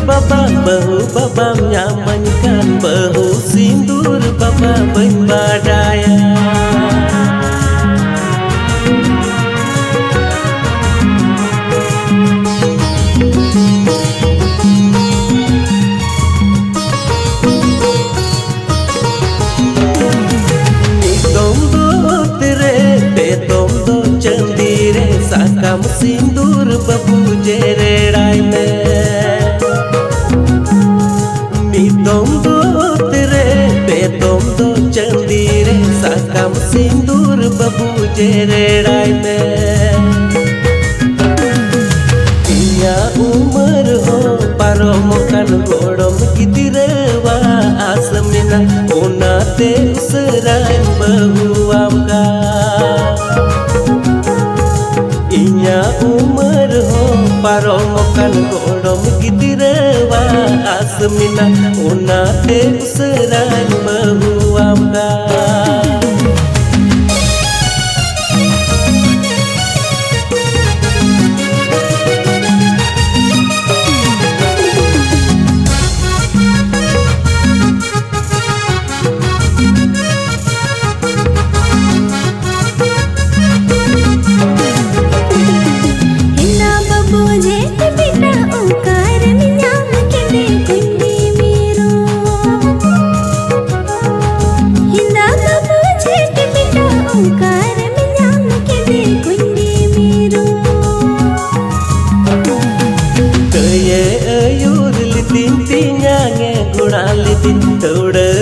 baba bahu baba nyamankan bahu sindur baba badaya. Sakam sindur babu jererai me mi dom do tere pe dom do chandire sakam sindur babu jererai me inya umar ho paromokan godom gidirewa asmina onate usrai bahu amka inya umar ho paromokan godom gidirewa asmina onate usrai bahu amka. Tauda